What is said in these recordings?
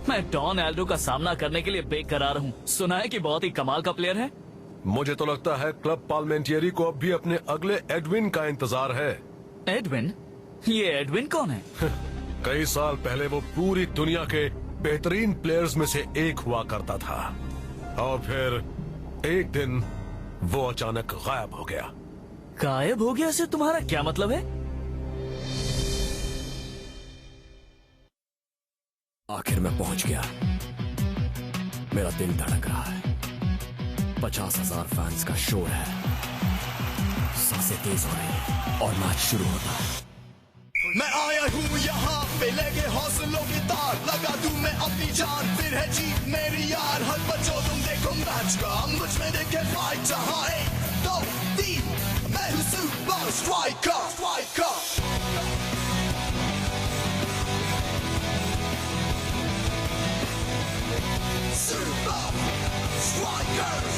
मैं don Aldo का सामना करने के लिए बेकरार हूँ। सुना है कि बहुत ही कमाल का प्लेयर है। मुझे तो लगता है क्लब पार्लिमेंटियरी को अब भी अपने अगले एडविन का इंतजार है। एडविन? ये एडविन कौन है? कई साल पहले वो पूरी दुनिया के बेहतरीन प्लेयर्स में से एक हुआ करता था और फिर एक दिन वो अचानक गायब हो गया। गायब हो गया से तुम्हारा क्या मतलब है? आखिर मैं पहुंच गया। मेरा दिल धड़क रहा है। 50,000 फैंस का शोर है। सांसें तेज हो रही है और मैच शुरू होता है। मैं आया हूँ यहाँ पे लेके हौसलों की तार, लगा दूं मैं अपनी जान, फिर है जीत मेरी यार। हर बच्चों तुम देखो मैच का, मुझ में देखे फाइट। जहाँ 1, 2, 3 मैं हूँ super striker, striker. Super Strikers!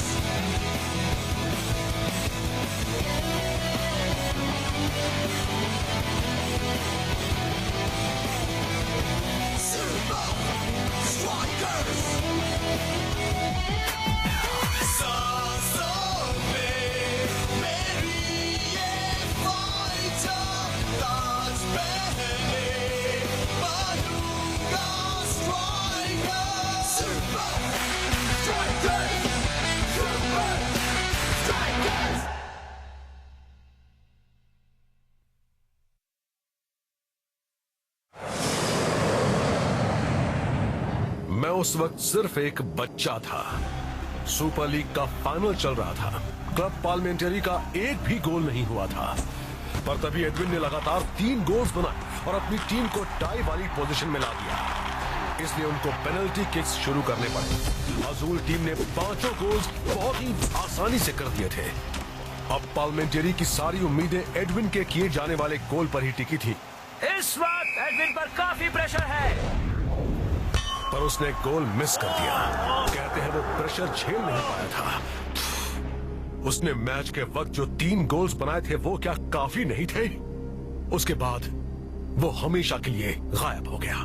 Super Strikers! सांसों में मेरी ये फाइटर, ताज पहने बनूंगा striker. Super Strikers! Super Strikers! मैं उस वक्त सिर्फ एक बच्चा था। सुपर लीग का फाइनल चल रहा था। क्लब पार्लिमेंटरी का एक भी गोल नहीं हुआ था, पर तभी एडविन ने लगातार 3 गोल्स बनाए और अपनी टीम को टाई वाली पोजीशन में ला दिया। इसलिए उनको पेनल्टी किक्स शुरू करने पड़े। अजूल टीम ने 5 गोल्स बहुत ही आसानी से कर दिए थे। अब पार्लिमेंटरी की सारी उम्मीदें एडविन के किए जाने वाले गोल पर ही टिकी थी। इस वक्त एडविन पर काफी प्रेशर है, पर उसने गोल मिस कर दिया। कहते हैं वो प्रेशर झेल नहीं पाया था। उसने मैच के वक्त जो 3 गोल्स बनाए थे वो क्या काफी नहीं थे? उसके बाद वो हमेशा के लिए गायब हो गया।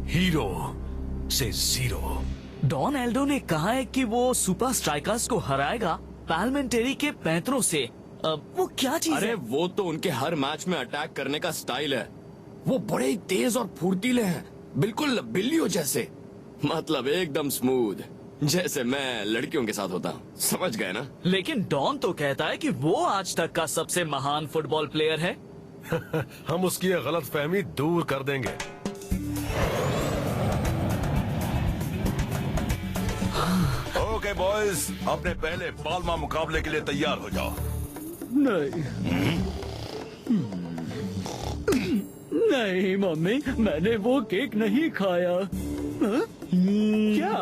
हीरो से जीरो। डॉन एल्डो ने कहा है कि वो सुपर स्ट्राइकर्स को हराएगा पार्लिमेंटरी के पैंतरों से। वो क्या चीज है? अरे वो तो उनके हर मैच में अटैक करने का स्टाइल है। वो बड़े ही तेज और फुर्तीले हैं, बिल्कुल बिल्लियों जैसे। मतलब एकदम स्मूथ, जैसे मैं लड़कियों के साथ होता हूँ। समझ गए ना? लेकिन डॉन तो कहता है कि वो आज तक का सबसे महान फुटबॉल प्लेयर है। हम उसकी ये गलतफहमी दूर कर देंगे। ओके बॉयज, अपने पहले पाल्मा मुकाबले के लिए तैयार हो जाओ। नहीं मम्मी, मैंने वो केक नहीं खाया। क्या?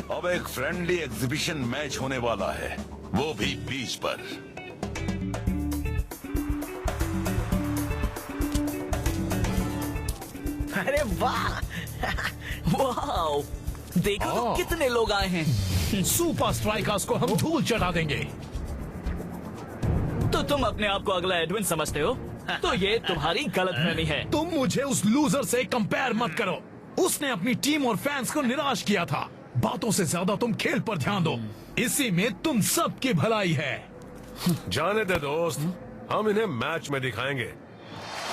अब एक फ्रेंडली एग्जीबिशन मैच होने वाला है, वो भी बीच पर। अरे वाह! वाह! देखो तो कितने लोग आए हैं। सुपर स्ट्राइकर्स को हम धूल चढ़ा देंगे। तो तुम अपने आप को अगला एडविन समझते हो? तो ये तुम्हारी गलतफहमी है। तुम मुझे उस लूजर से कंपेयर मत करो। उसने अपनी टीम और फैंस को निराश किया था। बातों से ज्यादा तुम खेल पर ध्यान दो, इसी में तुम सबकी भलाई है। जाने दे दोस्त, हम इन्हें मैच में दिखाएंगे।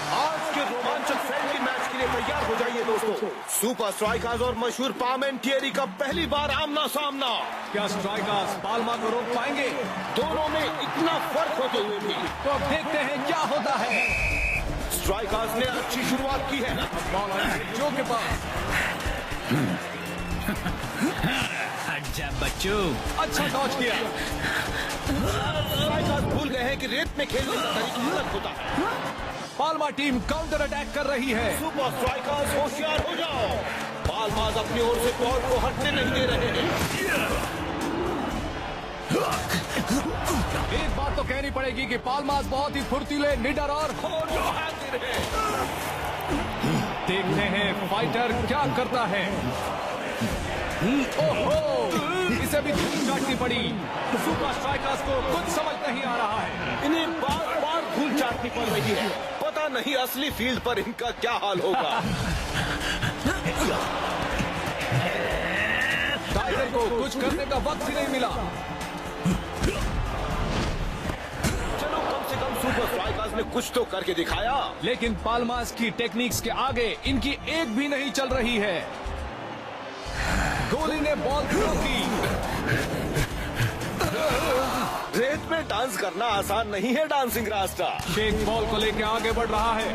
आज के रोमांचक फ्रेंडली मैच के लिए तैयार हो जाइए दोस्तों। सुपर स्ट्राइकर्स और मशहूर पार्लिमेंटरी का पहली बार आमना सामना। क्या स्ट्राइकर्स पाल्मा को रोक पाएंगे? दोनों में इतना फर्क होते हुए भी तो अब देखते हैं क्या होता है। स्ट्राइकर्स ने अच्छी शुरुआत की है। बॉल जो के पास। हट जा बच्चों। अच्छा डॉज किया। स्ट्राइकर्स भूल गए हैं कि रेत में खेलने का तरीका अलग होता है। पाल्मा टीम काउंटर अटैक कर रही है। सुपर स्ट्राइकर्स होशियार हो जाओ। पाल्मास अपनी ओर से बॉल को हटने नहीं दे रहे हैं। एक बात तो कहनी पड़ेगी कि पाल्मास बहुत ही फुर्तीले, निडर और देखते हैं फाइटर क्या करता है। ओहो, इसे भी धूल चाटनी पड़ी। सुपर स्ट्राइकर्स को कुछ समझ नहीं आ रहा है। इन्हें बार बार धूल चाटनी पड़ रही है। पता पता नहीं असली फील्ड पर इनका क्या हाल होगा। टाइगर को कुछ करने का वक्त ही नहीं मिला। चलो कम से कम सुपर स्ट्राइकर्स ने कुछ तो करके दिखाया। लेकिन पाल्मास की टेक्निक्स के आगे इनकी एक भी नहीं चल रही है। गोली ने बॉल थ्रो की। रेत में डांस करना आसान नहीं है डांसिंग रास्ता। शेख बॉल को लेकर आगे बढ़ रहा है।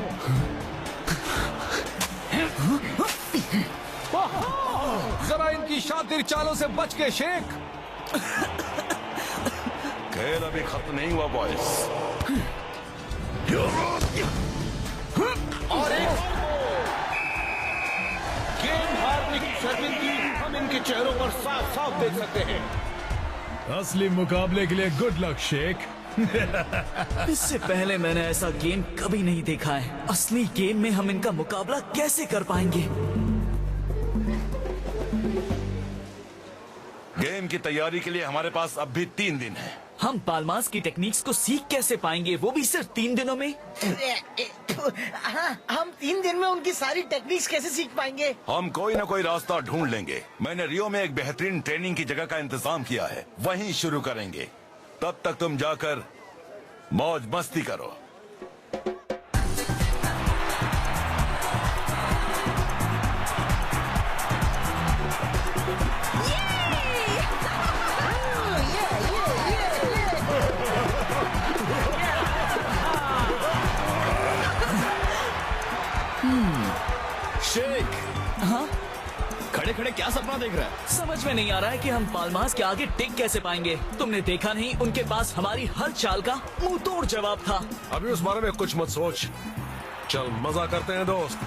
जरा इनकी शातिर चालों से बच के शेख। खेल अभी खत्म नहीं हुआ बॉयज। और एक गेम हारने की शर्मिंदगी हम इनके चेहरों पर साफ साफ देख सकते हैं। असली मुकाबले के लिए गुड लक शेख। इससे पहले मैंने ऐसा गेम कभी नहीं देखा है। असली गेम में हम इनका मुकाबला कैसे कर पाएंगे? गेम की तैयारी के लिए हमारे पास अब भी 3 दिन है। हम पाल्मास की टेक्निक्स को सीख कैसे पाएंगे, वो भी सिर्फ 3 दिनों में? हाँ, हम 3 दिन में उनकी सारी टेक्निक्स कैसे सीख पाएंगे? हम कोई ना कोई रास्ता ढूंढ लेंगे। मैंने रियो में एक बेहतरीन ट्रेनिंग की जगह का इंतजाम किया है, वहीं शुरू करेंगे। तब तक तुम जाकर मौज मस्ती करो। शेख, हाँ, खड़े खड़े क्या सपना देख रहा है? समझ में नहीं आ रहा है कि हम पाल्मास के आगे टिक कैसे पाएंगे। तुमने देखा नहीं, उनके पास हमारी हर चाल का मुंह तोड़ जवाब था। अभी उस बारे में कुछ मत सोच, चल मजा करते हैं दोस्त।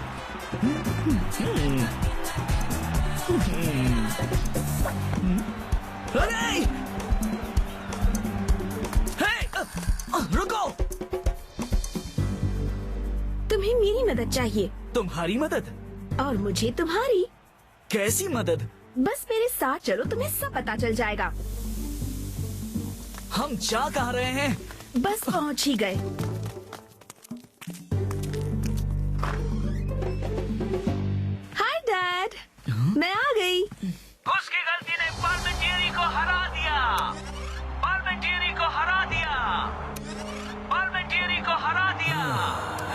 अरे! रुको! तुम्हें मेरी मदद चाहिए। तुम्हारी मदद? और मुझे तुम्हारी। कैसी मदद? बस मेरे साथ चलो, तुम्हें सब पता चल जाएगा। हम जा कहाँ रहे हैं? बस पहुंच ही गए। हाय डैड, मैं आ गई। उसकी गलती ने पार्मेंटियरी को हरा दिया। पार्मेंटियरी को हरा दिया। पार्मेंटियरी को हरा दिया।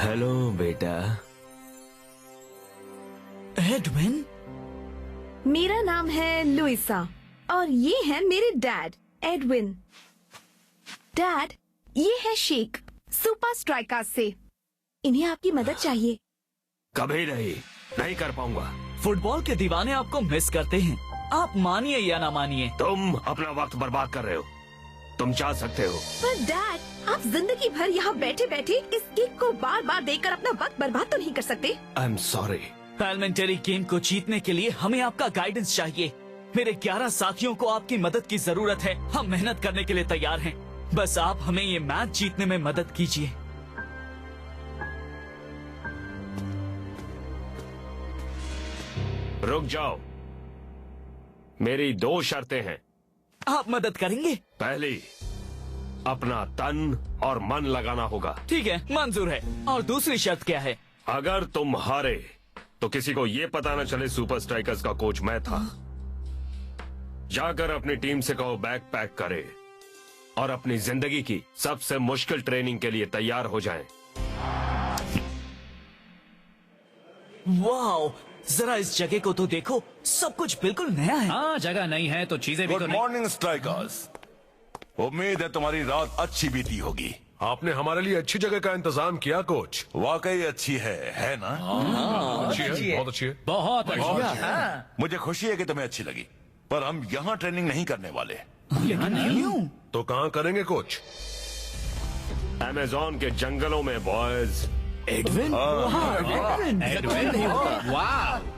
हेलो बेटा। एडविन? मेरा नाम है लुइसा और ये है मेरे डैड एडविन। डैड, ये है शेख सुपर स्ट्राइकर्स से। इन्हें आपकी मदद चाहिए। कभी नहीं कर पाऊंगा। फुटबॉल के दीवाने आपको मिस करते हैं, आप मानिए या ना मानिए। तुम अपना वक्त बर्बाद कर रहे हो। तुम चाह सकते हो। पर डैड, आप जिंदगी भर यहाँ बैठे बैठे इस किक को बार बार देखकर अपना वक्त बर्बाद तो नहीं कर सकते। I am sorry. Parliamentary game को जीतने के लिए हमें आपका गाइडेंस चाहिए। मेरे 11 साथियों को आपकी मदद की जरूरत है। हम मेहनत करने के लिए तैयार हैं। बस आप हमें ये मैच जीतने में मदद कीजिए। रुक जाओ, मेरी 2 शर्तें हैं। आप मदद करेंगे? पहली, अपना तन और मन लगाना होगा। ठीक है, मंजूर है। और दूसरी शर्त क्या है? अगर तुम हारे तो किसी को ये पता न चले सुपर स्ट्राइकर्स का कोच मैं था। जाकर अपनी टीम से कहो बैग पैक करे और अपनी जिंदगी की सबसे मुश्किल ट्रेनिंग के लिए तैयार हो जाएं। वाओ, जरा इस जगह को तो देखो, सब कुछ बिल्कुल नया है। हाँ, जगह नहीं है तो चीजें भी गुड तो नहीं। Morning strikers. उम्मीद है तुम्हारी रात अच्छी बीती होगी। आपने हमारे लिए अच्छी जगह का इंतजाम किया कोच। वाकई अच्छी है ना? अच्छी है, बहुत अच्छी है। बहुत अच्छा। मुझे खुशी है कि तुम्हें अच्छी लगी, पर हम यहाँ ट्रेनिंग नहीं करने वाले। क्यों? तो कहाँ करेंगे कोच? अमेज़न के जंगलों में बॉयज। एडविन? एडविन नहीं होगा। वाह,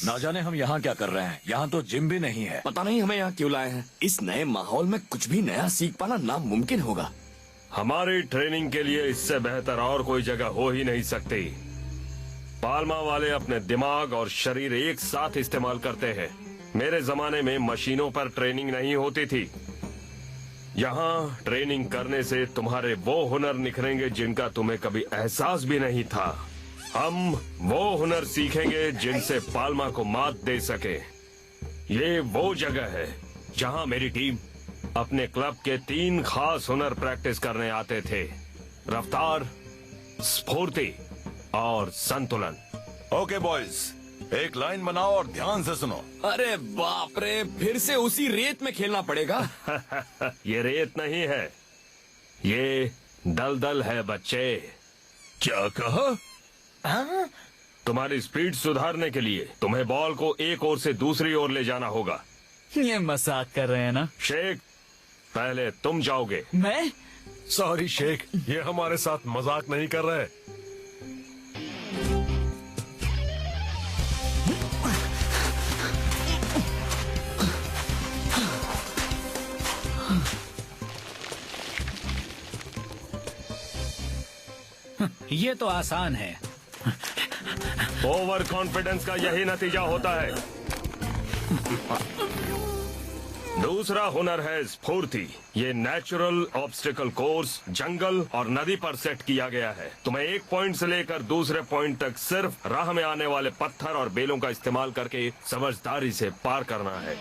ना जाने हम यहाँ क्या कर रहे हैं। यहाँ तो जिम भी नहीं है। पता नहीं हमें यहाँ क्यों लाए हैं। इस नए माहौल में कुछ भी नया सीख पाना नामुमकिन होगा। हमारी ट्रेनिंग के लिए इससे बेहतर और कोई जगह हो ही नहीं सकती। पाल्मा वाले अपने दिमाग और शरीर एक साथ इस्तेमाल करते हैं। मेरे जमाने में मशीनों पर ट्रेनिंग नहीं होती थी। यहाँ ट्रेनिंग करने से तुम्हारे वो हुनर निखरेंगे जिनका तुम्हें कभी एहसास भी नहीं था। हम वो हुनर सीखेंगे जिनसे पाल्मा को मात दे सके। ये वो जगह है जहाँ मेरी टीम अपने क्लब के 3 खास हुनर प्रैक्टिस करने आते थे: रफ्तार, स्फूर्ति और संतुलन। ओके बॉयज, एक लाइन बनाओ और ध्यान से सुनो। अरे बाप रे, फिर से उसी रेत में खेलना पड़ेगा। ये रेत नहीं है, ये दलदल है बच्चे। क्या कहा? तुम्हारी स्पीड सुधारने के लिए तुम्हें बॉल को एक ओर से दूसरी ओर ले जाना होगा। ये मजाक कर रहे हैं ना? शेख, पहले तुम जाओगे। मैं? सॉरी शेख, ये हमारे साथ मजाक नहीं कर रहे। ये तो आसान है। ओवर कॉन्फिडेंस का यही नतीजा होता है। दूसरा हुनर है स्फूर्ति। ये नेचुरल ऑब्स्टिकल कोर्स जंगल और नदी पर सेट किया गया है। तुम्हें एक पॉइंट से लेकर दूसरे पॉइंट तक सिर्फ राह में आने वाले पत्थर और बेलों का इस्तेमाल करके समझदारी से पार करना है।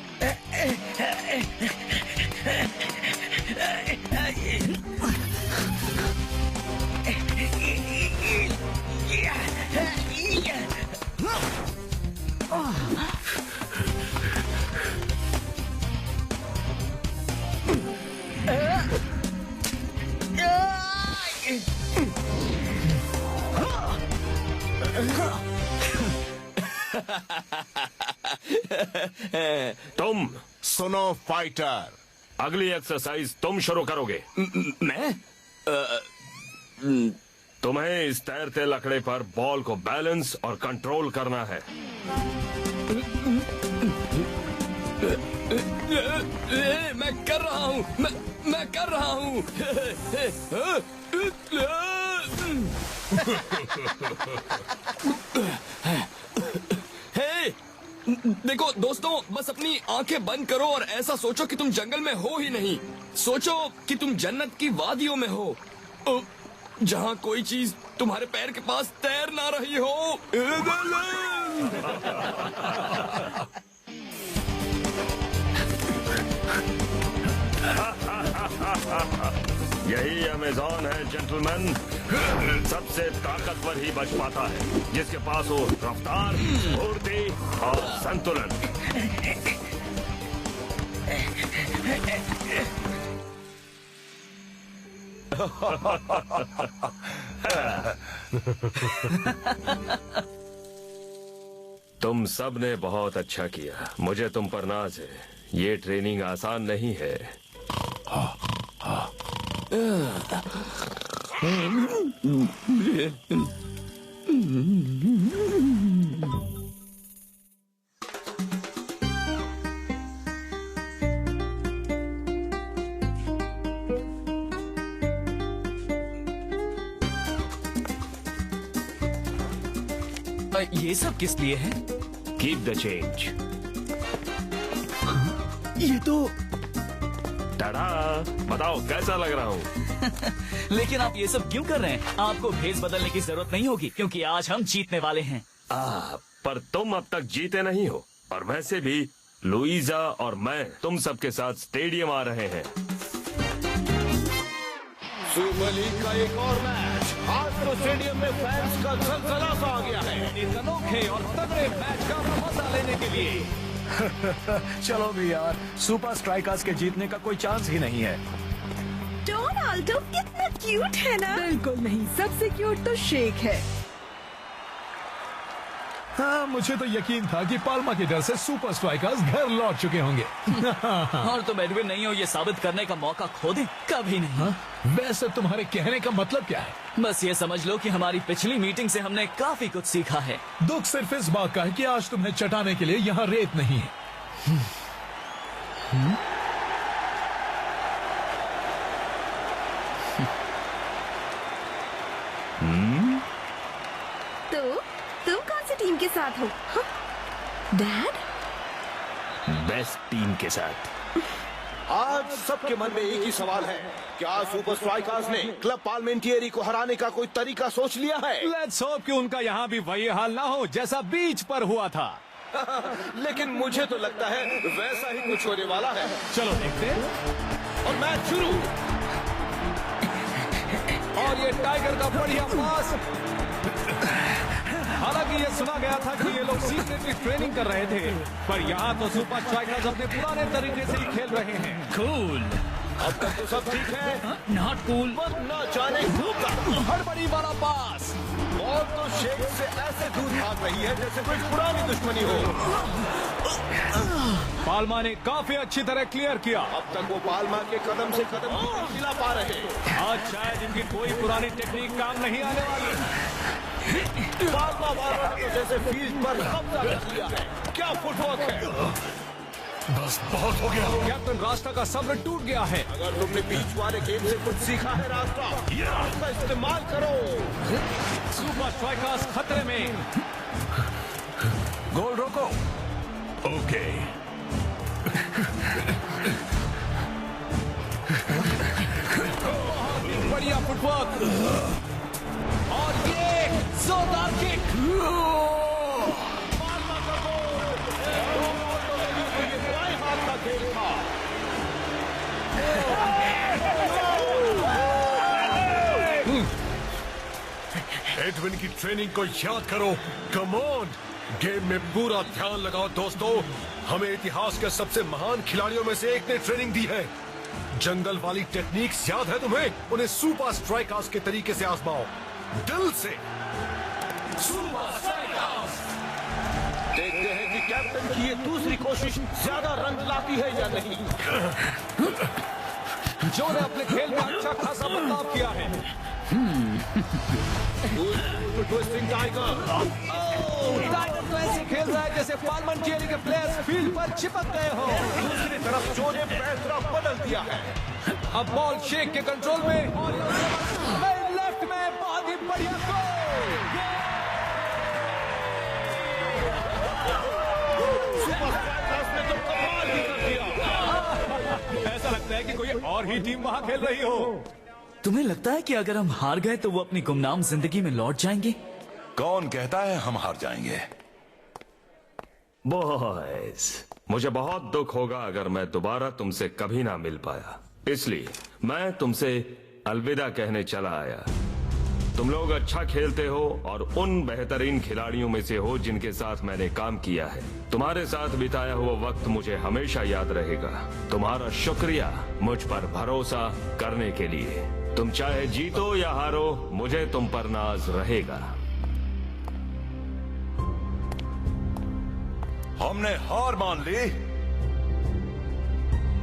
तुम सुनो फाइटर, अगली एक्सरसाइज तुम शुरू करोगे। मैं? तुम्हें इस तैरते लकड़े पर बॉल को बैलेंस और कंट्रोल करना है। मैं कर रहा हूँ, मैं कर रहा हूँ। देखो दोस्तों, बस अपनी आंखें बंद करो और ऐसा सोचो कि तुम जंगल में हो ही नहीं। सोचो कि तुम जन्नत की वादियों में हो, जहाँ कोई चीज तुम्हारे पैर के पास तैर ना रही हो। यही अमेज़न है जेंटलमैन। सबसे ताकतवर ही बच पाता है जिसके पास हो रफ्तार, फुर्ती और संतुलन। तुम सब ने बहुत अच्छा किया। मुझे तुम पर नाज है। ये ट्रेनिंग आसान नहीं है। ये सब किस लिए है? Keep the change. ये तो टाड़ा, बताओ कैसा लग रहा हूँ? लेकिन आप ये सब क्यों कर रहे हैं? आपको भेस बदलने की जरूरत नहीं होगी क्योंकि आज हम जीतने वाले हैं। पर तुम अब तक जीते नहीं हो। और वैसे भी लुइजा और मैं तुम सबके साथ स्टेडियम आ रहे हैं। सुपर लीग का एक और मैच। आज तो स्टेडियम में फैंस का जलजला सा आ गया है। इस अनोखे और तगड़े मैच का मजा लेने के लिए। चलो भी यार, सुपर स्ट्राइकर्स के जीतने का कोई चांस ही नहीं है। डोनाल्डो कितना क्यूट है ना? बिल्कुल नहीं, सबसे क्यूट तो शेक है। हाँ, मुझे तो यकीन था कि पाल्मा के डर से सुपर स्ट्राइकर्स घर लौट चुके होंगे। और तुम एडविन नहीं हो ये साबित करने का मौका खो दे कभी नहीं। हाँ? वैसे तुम्हारे कहने का मतलब क्या है? बस ये समझ लो कि हमारी पिछली मीटिंग से हमने काफी कुछ सीखा है। दुख सिर्फ इस बात का है कि आज तुम्हें चटाने के लिए यहाँ रेत नहीं है। तो साथ हो? डैड? बेस्ट टीम के साथ। आज सबके मन में एक ही सवाल है, क्या सुपर स्ट्राइकर्स ने क्लब पार्लिमेंटियरी को हराने का कोई तरीका सोच लिया है? लेट्स होप कि उनका यहाँ भी वही हाल ना हो जैसा बीच पर हुआ था। लेकिन मुझे तो लगता है वैसा ही कुछ होने वाला है। चलो देखते हैं। और मैच शुरू। और ये टाइगर का बढ़िया पास। हालांकि ये सुना गया था कि ये लोग सीक्रेटली ट्रेनिंग कर रहे थे, पर यहाँ तो सुपर स्ट्राइकर्स अपने पुराने तरीके से ही खेल रहे हैं। कूल। अब तक तो सब ठीक है। Not cool. न जाने होगा। हड़बड़ी वाला पास। बॉल तो शेख से ऐसे दूर भाग रही है जैसे कोई पुरानी दुश्मनी हो। पाल्मा ने काफी अच्छी तरह क्लियर किया। अब तक वो पाल्मा के कदम से कदम मिला पा रहे। आज शायद इनकी कोई पुरानी टेक्निक काम नहीं आने वाली। पाल्मा वालों ने जैसे फील्ड पर कब्जा कर लिया है। क्या फुटवर्क है। बस बहुत हो गया। कैप्टन रास्ता का सब्र टूट गया है। अगर तुमने बीच वाले गेम से कुछ सीखा है रास्ता, उसका इस्तेमाल करो। सुपर स्ट्राइकर्स खतरे में। गोल रोको। ओके। बढ़िया फुटवर्क। और ये जोरदार किक। एडविन की ट्रेनिंग को याद करो। कम ऑन, गेम में पूरा ध्यान लगाओ दोस्तों। हमें इतिहास के सबसे महान खिलाड़ियों में से एक ने ट्रेनिंग दी है। जंगल वाली टेक्निक्स याद है तुम्हें? उन्हें सुपर स्ट्राइकर्स के तरीके से आजमाओ, दिल से। Super strikers. देखते हैं कि कैप्टन की ये दूसरी कोशिश ज्यादा रन लाती है या नहीं। जो ने अपने खेल में अच्छा खासा बदलाव किया है। Twisting tiger. टाइगर तो ऐसे खेल रहा है जैसे पार्लिमेंटियरी के प्लेयर्स फील्ड पर चिपक गए हो। दूसरी तरफ जो ने पैसरा बदल दिया है। अब बॉल शेख के कंट्रोल में और लेफ्ट में बहुत ही बढ़िया गोल। सुपर स्ट्राइकर्स ने तो कमाल ही कर दिया। ऐसा लगता है कि कोई और ही टीम वहां खेल रही हो। तुम्हें लगता है कि अगर हम हार गए तो वो अपनी गुमनाम जिंदगी में लौट जाएंगे? कौन कहता है हम हार जाएंगे? बॉयज, मुझे बहुत दुख होगा अगर मैं दोबारा तुमसे कभी ना मिल पाया, इसलिए मैं तुमसे अलविदा कहने चला आया। तुम लोग अच्छा खेलते हो और उन बेहतरीन खिलाड़ियों में से हो जिनके साथ मैंने काम किया है। तुम्हारे साथ बिताया हुआ वक्त मुझे हमेशा याद रहेगा। तुम्हारा शुक्रिया मुझ पर भरोसा करने के लिए। तुम चाहे जीतो या हारो, मुझे तुम पर नाज रहेगा। हमने हार मान ली।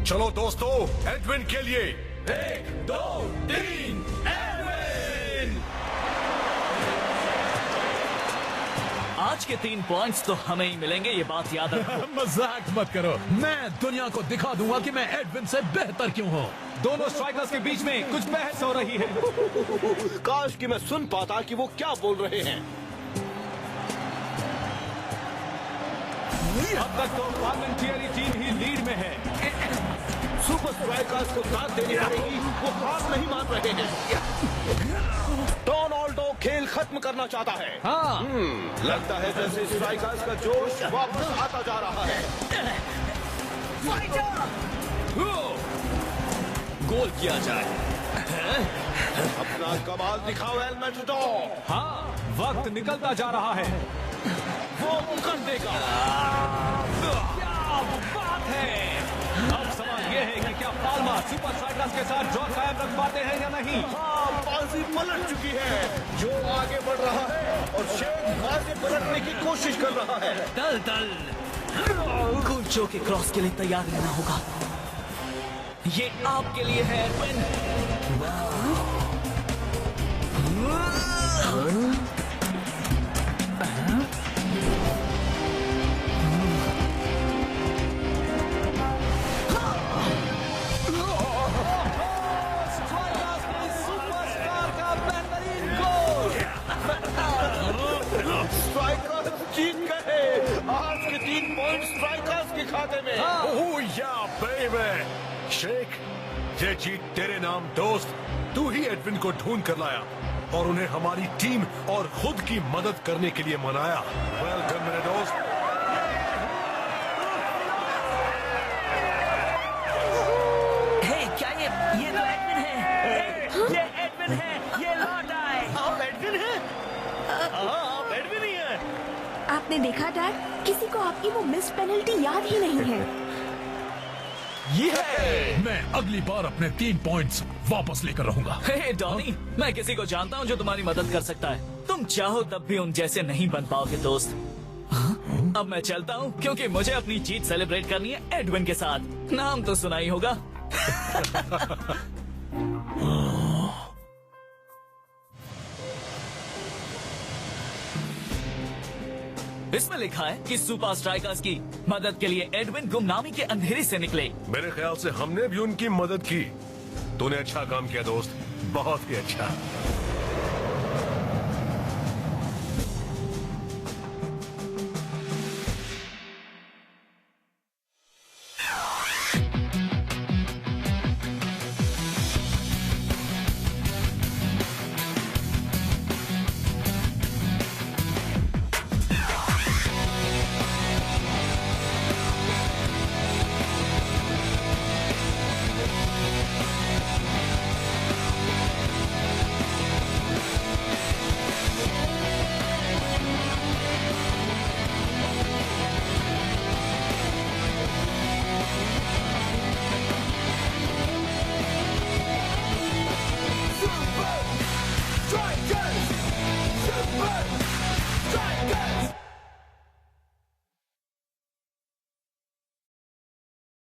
चलो दोस्तों, एडविन के लिए 1, 2, 3 एडविन। आज के 3 पॉइंट्स तो हमें ही मिलेंगे, ये बात याद रखो। मजाक मत करो। मैं दुनिया को दिखा दूंगा कि मैं एडविन से बेहतर क्यों हूँ। दोनों स्ट्राइकर्स के बीच में कुछ बहस हो रही है। काश कि मैं सुन पाता कि वो क्या बोल रहे हैं। अब तक तो पार्लिमेंटियरी टीम ही लीड में है। सुपर स्ट्राइकर्स को साथ देनी पड़ेगी, वो हार नहीं मान रहे हैं। डोनाल्डो खेल खत्म करना चाहता है। हाँ। लगता है जैसे स्ट्राइकर्स का जोश वापस आता जा रहा है। गोल किया जाए। अपना कमाल दिखाओ एल मैटाडोर। हाँ, वक्त निकलता जा रहा है। वो कर देगा। क्या बात है। अब सवाल ये है कि क्या पाल्मा सुपर स्ट्राइकर्स के साथ ड्रॉ कायम रख पाते हैं या नहीं। हाँ, बाजी पलट चुकी है। जो आगे बढ़ रहा है और शेख बाजी पलटने की कोशिश कर रहा है। दल दल कुलचो के क्रॉस के लिए तैयार रहना होगा। ये आपके लिए है एडविन। स्ट्राइकर जीत गए। पॉइंट स्ट्राइकर्स के खाते में। ओह या बेबी, शेख, ये जीत तेरे नाम दोस्त। तू ही एडविन को ढूंढ कर लाया और उन्हें हमारी टीम और खुद की मदद करने के लिए मनाया। वेलकम मेरे दोस्त। क्या ये तो एडविन है। ये एडविन है, ये लौट आए। आप एडविन हैं? आप एडविन ही हैं। आपने देखा डैड, किसी को आपकी वो मिस पेनल्टी याद ही नहीं है। मैं अगली बार अपने 3 पॉइंट्स वापस लेकर रहूंगा। हे डॉनी, मैं किसी को जानता हूँ जो तुम्हारी मदद कर सकता है। तुम चाहो तब भी उन जैसे नहीं बन पाओगे दोस्त। अब मैं चलता हूँ क्योंकि मुझे अपनी जीत सेलिब्रेट करनी है एडविन के साथ। नाम तो सुना ही होगा। इसमें लिखा है कि सुपर स्ट्राइकर्स की मदद के लिए एडविन गुमनामी के अंधेरे से निकले। मेरे ख्याल से हमने भी उनकी मदद की। तूने अच्छा काम किया दोस्त, बहुत ही अच्छा। Strikers! Super Strikers!